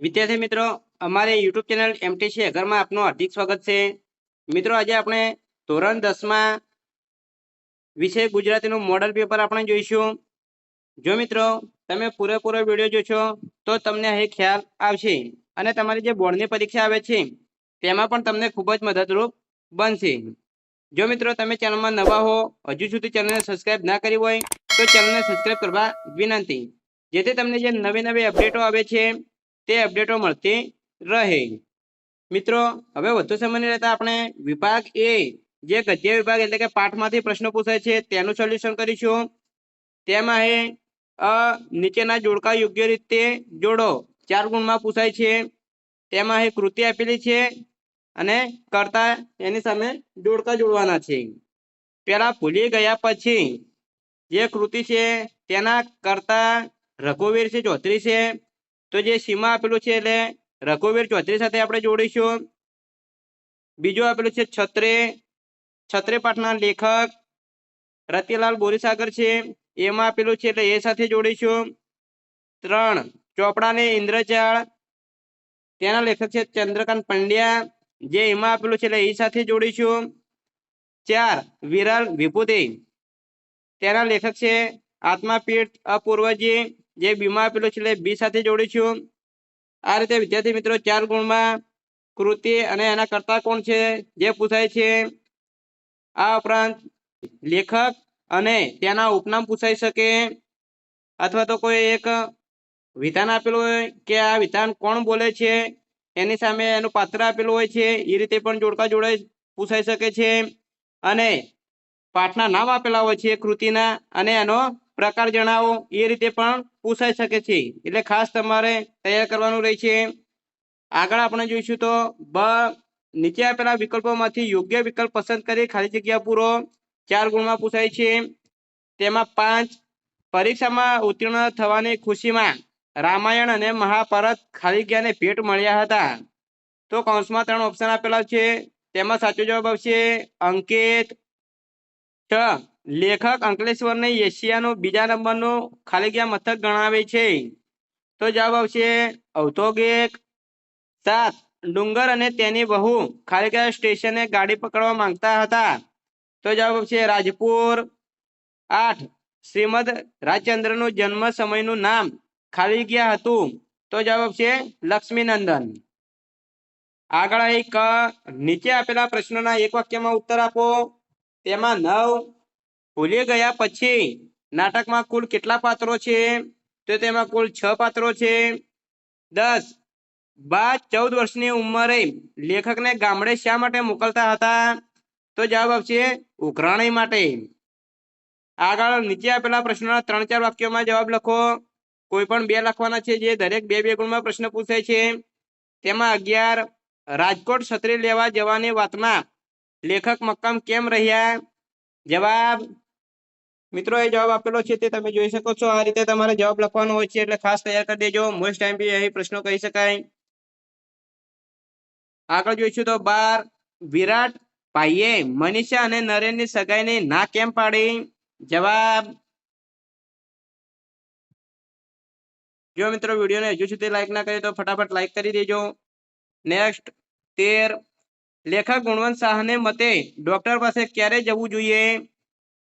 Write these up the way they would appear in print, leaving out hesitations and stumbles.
વિદ્યાર્થી મિત્રો, અમારે યુટ્યુબ ચેનલ એમટીસી અગરમાં આપનું હાર્દિક સ્વાગત છે. મિત્રો, આજે આપણે ધોરણ 10માં વિષય ગુજરાતીનું મોડલ પેપર આપણે જોઈશું. જો મિત્રો તમે પૂરેપૂરો વિડીયો જોશો તો તમને અહીં ખ્યાલ આવશે અને તમારી જે બોર્ડની પરીક્ષા આવે છે તેમાં પણ તમને ખૂબ જ મદદરૂપ બનશે. જો મિત્રો તમે ચેનલમાં નવા હો, હજુ સુધી ચેનલને સબસ્ક્રાઇબ ના કરી હોય તો ચેનલને સબસ્ક્રાઇબ કરવા વિનંતી, જેથી તમને જે નવી નવી અપડેટો આવે છે તે અપડેટો મળતી રહે. મિત્રો, હવે વધુ સમય નહીં લેતા આપણે વિભાગ એ, જે ગદ્ય વિભાગ એટલે કે પાઠમાંથી પ્રશ્નો પૂછાય છે તેનું સોલ્યુશન કરીશું. તેમાં એ નીચેના જોડકા યોગ્ય રીતે જોડો 4 ગુણમાં પૂછાય છે. તેમાં એ કૃતિ આપેલી છે અને કર્તા એની સામે જોડકા જોડવાના છે. પેલા ભૂલી ગયા પછી જે કૃતિ છે તેના કર્તા રઘુવીર છે ચૌધરી છે, તો જે સીમા આપેલું છે એટલે રઘુવીર ચૌધરી સાથે આપણે જોડીશું. બીજું આપેલું છે છત્રી પાઠના લેખક રતિલાલ બોરીસાગર છે, એમાં આપેલું છે એટલે એ સાથે જોડીશું. 3 ચોપડાને ઇન્દ્રજાળ, તેના લેખક છે ચંદ્રકાંત પંડ્યા, જે એમાં આપેલું છે એટલે એ સાથે જોડીશું. 4 વિરલ વિભૂતિ, તેના લેખક છે આત્માપીઠ અપૂર્વજી, જે બીમાં આપેલું છે એટલે બી સાથે જોડીશું. આ રીતે વિદ્યાર્થી મિત્રો 4 ગુણમાં કૃતિ અને એના કર્તા કોણ છે જે પૂછાય છે. આ ઉપરાંત લેખક અને તેના ઉપનામ પૂછાઈ શકે, અથવા તો કોઈ એક વિધાન આપેલું હોય કે આ વિધાન કોણ બોલે છે એની સામે એનું પાત્ર આપેલું હોય છે, એ રીતે પણ જોડકા જોડાઈ પૂછાઈ શકે છે. અને પાઠના નામ આપેલા હોય છે કૃતિના અને એનો પ્રકાર જણાવો, એ રીતે પણ પૂછાઈ શકે છે. એટલે ખાસ તમારે તૈયાર કરવાનું રહે છે. આગળ આપણે જોઈશું તો નીચે આપેલા વિકલ્પોમાંથી યોગ્ય વિકલ્પ પસંદ કરી ખાલી જગ્યા પૂરો. 4 ગુણમાં પૂછાય છે. તેમાં 5 પરીક્ષામાં ઉત્તીર્ણ થવાની ખુશીમાં રામાયણ અને મહાભારત ખાલી જગ્યાને ભેટ મળ્યા હતા. તો કૌંસમાં 3 ઓપ્શન આપેલા છે, તેમાં સાચો જવાબ આવશે અંકિત. 6 લેખક અંકલેશ્વરને એશિયાનું બીજા નંબરનું ખાલી જગ્યા મથક ગણાવે છે, તો જવાબ આવશે ઔદ્યોગિક. 7 ડુંગર અને તેની વહુ ખાલી જગ્યા સ્ટેશને ગાડી પકડવા માંગતા હતા, તો જવાબ આવશે રાજપુર. 8 શ્રીમદ રાજચંદ્રનું જન્મ સમયનું નામ ખાલી જગ્યા હતું, તો જવાબ આવશે લક્ષ્મીનંદન. આગળ એક નીચે આપેલા પ્રશ્નોના એક વાક્યમાં ઉત્તર આપો. તેમાં 9 ભૂલી ગયા પછી નાટકમાં કુલ કેટલા પાત્રો છે, તો તેમાં કુલ 6 પાત્રો છે. 10 બા 14 વર્ષની ઉંમરે લેખકને ગામડે શા માટે મોકલતા હતા, તો જવાબ આવશે ઉઘરાણી માટે. આગળ નીચે આપેલા પ્રશ્નોના 3-4 વાક્યોમાં જવાબ લખો. કોઈ પણ 2 લખવાના છે, જે દરેક 2-2 ગુણમાં પ્રશ્ન પૂછાય છે. તેમાં 11 રાજકોટ છત્રી લેવા જવાની વાતમાં લેખક મક્કમ કેમ રહ્યા. જવાબ મિત્રો એ જવાબ આપેલો છે તે તમે જોઈ શકો છો. આ રીતે તમારે જવાબ લખવાનો હોય છે, એટલે ખાસ તૈયાર કરી દેજો. મોસ્ટ ટાઈમ બી અહીં પ્રશ્નો કહી શકાય. આગળ જોઈશું તો 12 વિરાટ ભાઈએ મનીષા અને નરેનની સગાઈને ના કેમ પાડી. જવાબ જો મિત્રો વિડીયોને હજુ સુધી લાઈક ના કરી તો ફટાફટ લાઈક કરી દેજો. નેક્સ્ટ 13 લેખક ગુણવંત શાહને મતે ડોક્ટર પાસે ક્યારે જવું જોઈએ.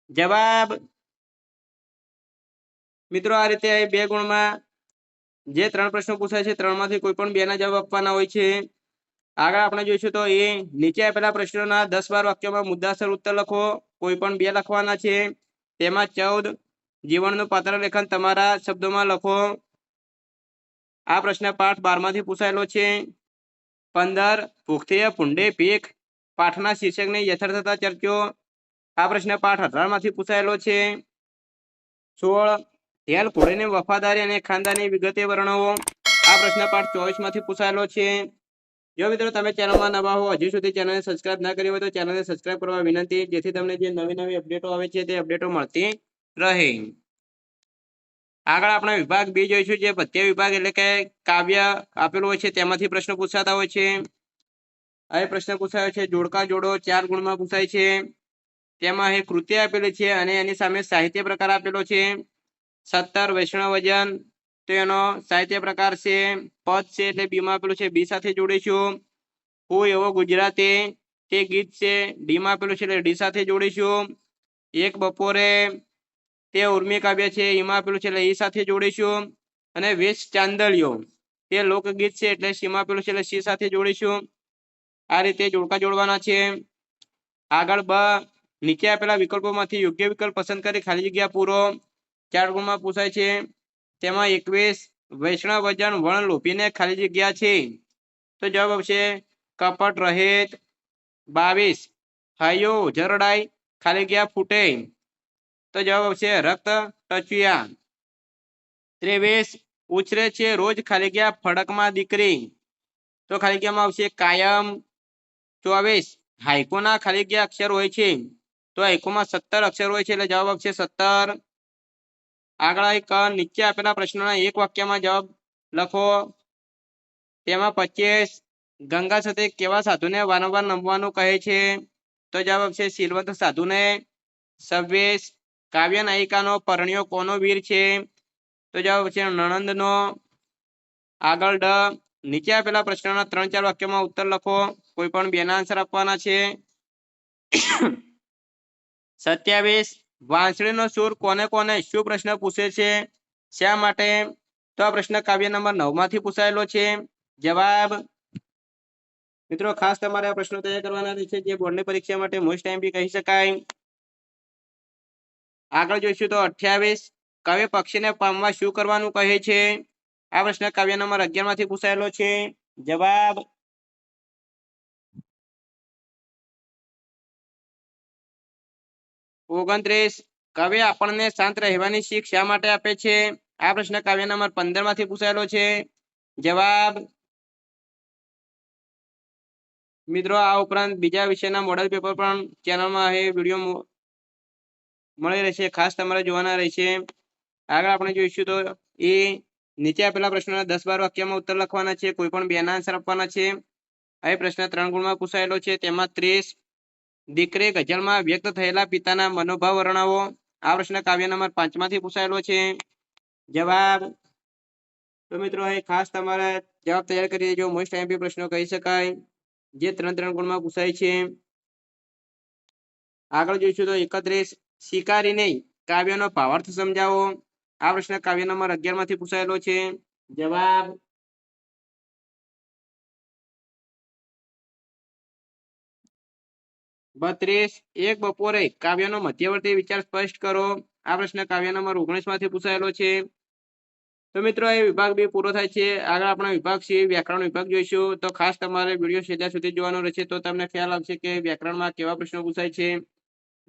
જવાબ મિત્રો આ રીતે 2 ગુણમાં જે 3 પ્રશ્નો પૂછાય છે 3માંથી કોઈ પણ 2 ના જવાબ આપવાના હોય છે. આગળ આપણે જોઈશું તો એ નીચે આપેલા પ્રશ્નોના 10-12 વાક્યોમાં મુદ્દાસર ઉત્તર લખો. કોઈ પણ 2 લખવાના છે. તેમાં 14 જીવનનું પાત્ર લેખન તમારા શબ્દોમાં લખો. આ પ્રશ્ન પાઠ 12માંથી પૂછાયેલો છે. 15 ભૂખથી ભૂંડે ભીખ પાઠના શીર્ષકને યથાર્થતા ચર્ચો. આ પ્રશ્ન પાઠ 18માંથી પૂછાયેલો છે. 16 ઢેલ ઘોડીની વફાદારી અને ખાનદાની વિગતે વર્ણવો. આ પ્રશ્ન પાઠ 24માંથી પૂછાયેલો છે. જો મિત્રો તમે ચેનલમાં નવા હો, હજુ સુધી ચેનલને સબસ્ક્રાઇબ ના કરી હોય તો ચેનલને સબસ્ક્રાઇબ કરવા વિનંતી, જેથી તમને જે નવી નવી અપડેટો આવે છે તે અપડેટો મળતી રહે. આગળ આપણે વિભાગ બી જોઈશું, જે પદ્ય વિભાગ એટલે કે કાવ્ય આપેલું હોય છે તેમાંથી પ્રશ્નો પૂછાતા હોય છે. અહીં પ્રશ્ન પૂછાયો છે જોડકા જોડો 4 ગુણમાં પૂછાય છે. તેમાં એ કૃતિ આપેલી છે અને એની સામે સાહિત્ય પ્રકાર આપેલો છે. 17 વૈષ્ણવજન, તો તો એનો સાહિત્ય પ્રકાર છે પદ છે એટલે બી માં આપેલું છે બી સાથે જોડીશું. હું એવો ગુજરાતી તે ગીત છે ડી માં આપેલું છે એટલે ડી સાથે જોડીશું. એક બપોરે તે ઉર્મી કાવ્ય છે એમાં આપેલું છે એટલે એ સાથે જોડીશું. અને વેશ ચાંદલિયો તે લોકગીત છે એટલે સી માં આપેલું છે એટલે સી સાથે જોડીશું. આ રીતે જોડકા જોડવાના છે. આગળ બ નીચે આપેલા વિકલ્પોમાંથી યોગ્ય વિકલ્પ પસંદ કરી ખાલી જગ્યા પૂરો. 4 ગુણમાં પૂછાય છે. તેમાં 21 વૈષ્ણવજન વણ લોભીને ખાલી જગ્યા છે. તો જવાબ આવશે કપટ રહિત. 22 હૈયો જરડાઈ ખાલી જગ્યા ફૂટે. તો જવાબ આવશે રક્ત ટચુયા. 23 ઉછરે છે રોજ ખાલી જગ્યા ફડકમાં દીકરી. તો ખાલી જગ્યામાં આવશે કાયમ. 24 હાઈકોના ખાલી જગ્યા અક્ષર હોય છે. તો હાઈકોમાં 17 અક્ષર હોય છે એટલે જવાબ આવશે 17. આગળ એક નીચે આપેલા પ્રશ્નોના એક વાક્યમાં જવાબ લખો. તેમાં 25 ગંગા સાથે કેવા સાધુને વારંવાર નમવાનું કહે છે. તો જવાબ આવશે શીલવંત સાધુને. 26 કાવ્ય નાયિકાનો પરણ્યો કોનો વીર છે. તો જવાબ આવશે નણંદનો. આગળ ડ નીચે આપેલા પ્રશ્નોના 3-4 વાક્યોમાં ઉત્તર લખો. કોઈ પણ બેના આન્સર આપવાના છે. 27 વાંસળીનો સૂર કોને કોને શું પ્રશ્ન પૂછે છે શા માટે. તો આ પ્રશ્ન કાવ્ય નંબર 9 માંથી પૂછાયેલો છે. જવાબ મિત્રો ખાસ તમારે આ પ્રશ્નો તૈયાર કરવાના છે જે બોર્ડની પરીક્ષા માટે મોસ્ટ ટાઈમ કહી શકાય. આગળ જોઈશું તો 28 કવિ પક્ષીને પામવા શું કરવાનું કહે છે. આ પ્રશ્ન કાવ્ય નંબર 11 માંથી પૂછાયેલો છે. જવાબ 29 કવિ આપણને શાંત રહેવાની શીખ શા માટે આપે છે. આ પ્રશ્ન કાવ્ય નંબર 15 માંથી પૂછાયેલો છે. જવાબ મિત્રો આ ઉપરાંત બીજા વિષયના મોડલ પેપર પણ ચેનલમાં એ વિડીયો મળી રહેશે ખાસ તમારે જોવાના રહેશે. આગળ આપણે જોઈશું તો એ નીચે આપેલા પ્રશ્નોના 10-12 વાક્યમાં ઉત્તર લખવાના છે. કોઈ પણ બેના આન્સર આપવાના છે. આ પ્રશ્ન 3 ગુણમાં પૂછાયેલો છે. તેમાં 30 દીકરી ગઝલમાં વ્યક્ત થયેલા પિતાના મનોભાવ વર્ણવો. આ પ્રશ્ન કાવ્ય નંબર 5 માંથી પૂછાયેલો છે. જવાબ તો મિત્રો એ ખાસ તમારે જવાબ તૈયાર કરી દેજો. મોસ્ટ આઈએમપી પ્રશ્નો કહી શકાય જે 3 ગુણમાં પૂછાય છે. આગળ જોઈશું તો 31 શિકારી નહીં કાવ્યનો ભાવાર્થ સમજાવો. આ પ્રશ્ન કાવ્ય નંબર 11 માંથી પૂછાયેલો છે. જવાબ 32 એક બપોરે કાવ્યનો મધ્યવર્તી વિચાર સ્પષ્ટ કરો. આ પ્રશ્ન કાવ્ય નંબર 19 માંથી પૂછાયેલો છે. તો મિત્રો એ વિભાગ 2 પૂરો થાય છે. આગળ આપણે વિભાગ C વ્યાકરણ વિભાગ જોઈશું. તો ખાસ તમારે વિડીયો છેલ્લા સુધી જોવાનો રહેશે તો તમને ખ્યાલ આવશે કે વ્યાકરણમાં કેવા પ્રશ્નો પૂછાય છે.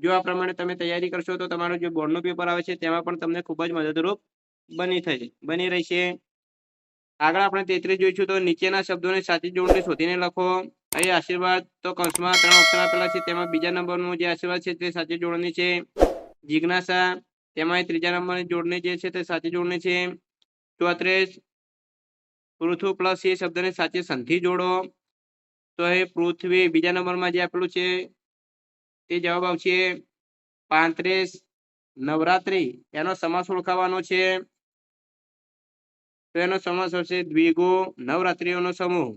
જો આ પ્રમાણે તમે તૈયારી કરશો તો તમારું જે બોર્ડનું પેપર આવે છે તેમાં પણ તમને ખૂબ જ મદદરૂપ બની રહેશે. આગળ આપણે 33 જોઈશું તો નીચેના શબ્દોની સાચી જોડણી શોધીને લખો. અહીં આશીર્વાદ તો કૌંસમાં 3 અક્ષર આપેલા છે. તેમાં બીજા નંબરનું જે આશીર્વાદ છે તે સાચી જોડણી છે. જિજ્ઞાસા તેમાં ત્રીજા નંબરની જોડણી જે છે તે સાચી જોડણી છે. 34 પૃથુ પ્લસ એ શબ્દની સાચી સંધિ જોડો. તો એ પૃથ્વી બીજા નંબરમાં જે આપેલું છે તે જવાબ આવશે. 35 નવરાત્રી એનો સમાસ ઓળખાવાનો છે. તો એનો સમાસ આવશે દ્વિગુ નવરાત્રીઓનો સમૂહ.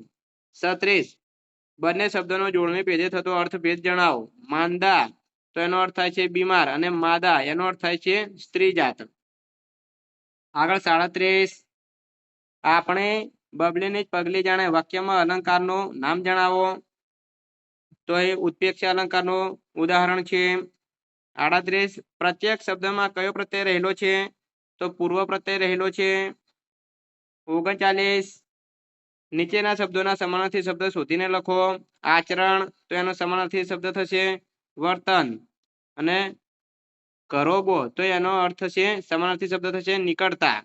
37 બંને શબ્દોનો જોડણી ભેદે થતો અર્થભેદ જણાવો. માંદા તો એનો અર્થ થાય છે બીમાર અને માદા એનો અર્થ થાય છે સ્ત્રી જાત. આગળ 37 આપણે બબલીની જ પગલી જાણે વાક્યમાં અલંકારનું નામ જણાવો. તો એ ઉત્પ્રેક્ષ અલંકારનું ઉદાહરણ છે. 38 પ્રત્યેક શબ્દમાં કયો પ્રત્યય રહેલો છે. તો પૂર્વ પ્રત્યય રહેલો છે. 39 નીચેના શબ્દોના સમાનાર્થી શબ્દ શોધીને લખો. આચરણ તો એનો સમાનાર્થી શબ્દ થશે વર્તન. અને કરોબો તો એનો અર્થ છે સમાનાર્થી શબ્દ થશે નિકટતા.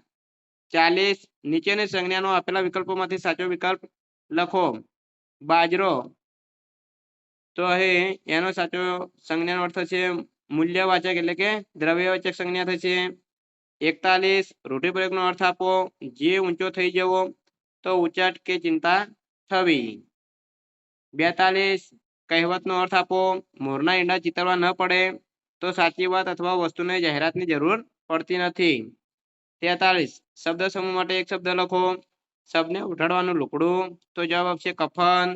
40 નીચેની સંજ્ઞાનો આપેલા વિકલ્પોમાંથી સાચો વિકલ્પ લખો. બાજરો તો એનો સાચો સંજ્ઞાનો અર્થ છે મૂલ્યવાચક એટલે કે દ્રવ્યવાચક સંજ્ઞા થશે. 41 રૂઢિપ્રયોગનો અર્થ આપો. જે ઊંચો થઈ જવો તો ઉચાટ કે ચિંતા થવી. 42 કહેવતનો અર્થ આપો. મોરના ઈંડા ચિતરવા ન પડે તો સાચી વાત અથવા વસ્તુને જાહેરાતની જરૂર પડતી નથી. 43 શબ્દ સમૂહ માટે એક શબ્દ લખો. શબ્દને ઉઠાડવાનું લુકડું, તો જવાબ આવશે કફન.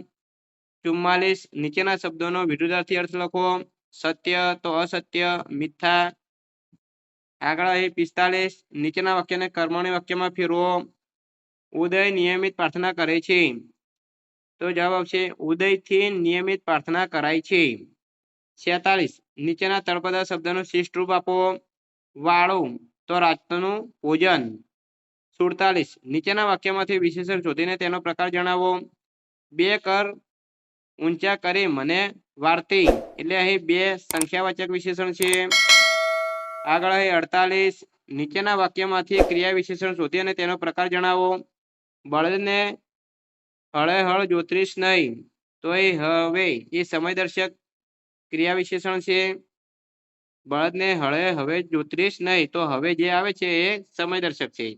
44 નીચેના શબ્દોનો વિરુદ્ધાર્થી અર્થ લખો. સત્ય તો અસત્ય, મિથ્યા. આગળ અહીં 45 નીચેના વાક્યને કર્મણી વાક્યમાં ફેરવો. ઉદય નિયમિત પ્રાર્થના કરે છે, તો જવાબ આવશે ઉદયથી નિયમિત પ્રાર્થના કરાય છે. 46 નીચેના તળપદા શબ્દનો શિષ્ટ રૂપ આપો. વાળું તો રાતનું ભોજન. 47 નીચેના વાક્યમાંથી વિશેષણ શોધીને તેનો પ્રકાર જણાવો. બે કર ઊંચા કરી મને વાર્તી, એટલે અહીં બે સંખ્યાવાચક વિશેષણ છે. આગળ અહીં 48 નીચેના વાક્યમાંથી ક્રિયા વિશેષણ શોધી અને તેનો પ્રકાર જણાવો. બળદને હળે હળ જોતરીશ નહીં, તો એ હવે એ સમયદર્શક ક્રિયા વિશેષણ છે. બળદને હળે હવે જોતરીશ નહીં, તો હવે જે આવે છે એ સમયદર્શક છે.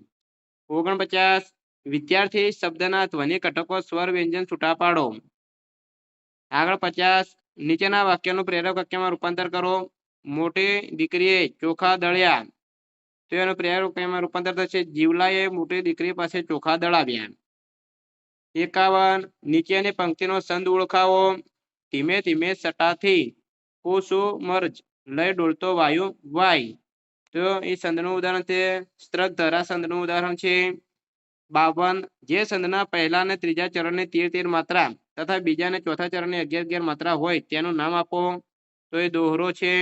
49 વિદ્યાર્થી શબ્દના ધ્વનિ ઘટકો સ્વર વ્યંજન છૂટા પાડો. આગળ 50 નીચેના વાક્યનું પ્રેરક વાક્યમાં રૂપાંતર કરો. મોટી દીકરીએ ચોખા દળ્યા, તો એનું પ્રેરક વાક્યમાં રૂપાંતર થશે જીવલાએ મોટી દીકરી પાસે ચોખા દળાવ્યા. 51 નીચેની પંક્તિનો છંદ ઓળખાવો. ધીમે ધીમે સટાથી કુસુમર્જ લય ડોલતો વાયુ વાય, તો એ છંદનું ઉદાહરણ છે. સ્ત્રકધરા છંદનું ઉદાહરણ છે. 52 જે છંદના પહેલા અને ત્રીજા ચરણની 13 માત્રા તથા બીજા અને ચોથા ચરણની 11 માત્રા હોય તેનું નામ આપો, તો એ દોહરો છે.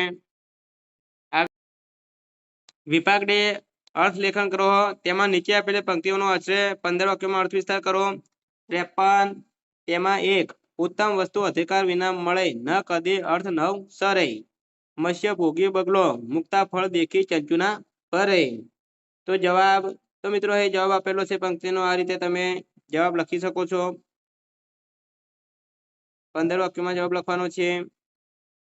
વિભાગ ડે અર્થ લેખન કરો. તેમાં નીચે આપેલી પંક્તિઓનો આશરે 15 વાક્યોમાં અર્થ વિસ્તાર કરો. 53 તેમાં 1 ઉત્તમ વસ્તુ અધિકાર વિના મળે ન કદી અર્થ નવ સરે. મત્સ્ય ભોગી બગલો મુક્તા ફળ દેખી ચંચુના ભરે. તો જવાબ, તો મિત્રો એ જવાબ આપેલો છે પંક્તિનો. આ રીતે તમે જવાબ લખી શકો છો. 15 વાક્યોમાં જવાબ લખવાનો છે.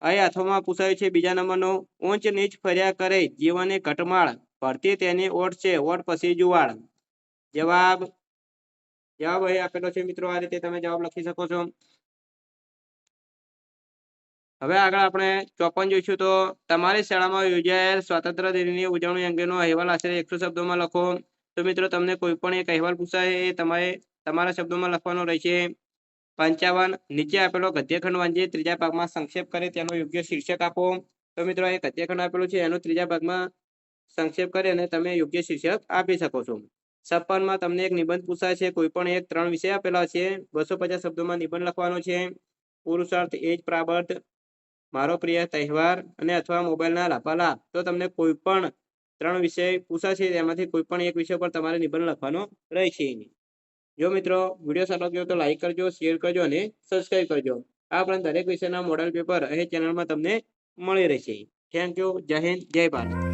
અહીં હાથોમાં પૂછાયું છે બીજા નંબરનો. ઊંચ નીચ ફર્યા કરે જીવને ઘટમાળ, ભરતી તેની ઓટ છે ઓટ પછી જુવાળ. જવાબ અહીં આપેલો છે મિત્રો. આ રીતે તમે જવાબ લખી શકો છો. હવે આગળ આપણે 54 જોઈશું. તો તમારી શાળામાં યોજાયેલ સ્વાતંત્ર્ય દિનની ઉજવણી અંગેનો અહેવાલ આશરે 100 શબ્દોમાં લખો. તો મિત્રો તમને કોઈ પણ એક અહેવાલ પૂછાય એ તમારે તમારા શબ્દોમાં લખવાનો રહેશે. 55 નીચે આપેલો ગદ્યખંડ વાંચી ત્રીજા ભાગમાં સંક્ષેપ કરે તેનો યોગ્ય શીર્ષક આપો. તો મિત્રો એ ગદ્યખંડ આપેલું છે એનો ત્રીજા ભાગમાં સંક્ષેપ કરી અને તમે યોગ્ય શીર્ષક આપી શકો છો. 56 તમને એક નિબંધ પૂછાય છે. કોઈ પણ એક 3 વિષય આપેલા છે. 250 શબ્દોમાં નિબંધ લખવાનો છે. પુરુષાર્થ એ જ પ્રાબર્ધ, મારો પ્રિય તહેવાર અને અથવા મોબાઈલના લાભાલાભ. તો તમને કોઈ પણ 3 વિષય પૂછાશે તેમાંથી કોઈ પણ એક વિષય પર તમારે નિબંધ લખવાનો રહેશે. જો મિત્રો વિડીયો સારો લાગ્યો તો લાઈક કરજો, શેર કરજો અને સબસ્ક્રાઇબ કરજો. આ ઉપરાંત દરેક વિષયના મોડેલ પેપર અહીં ચેનલમાં તમને મળી રહેશે. Thank you. જય હિન્દ, જય ભારત.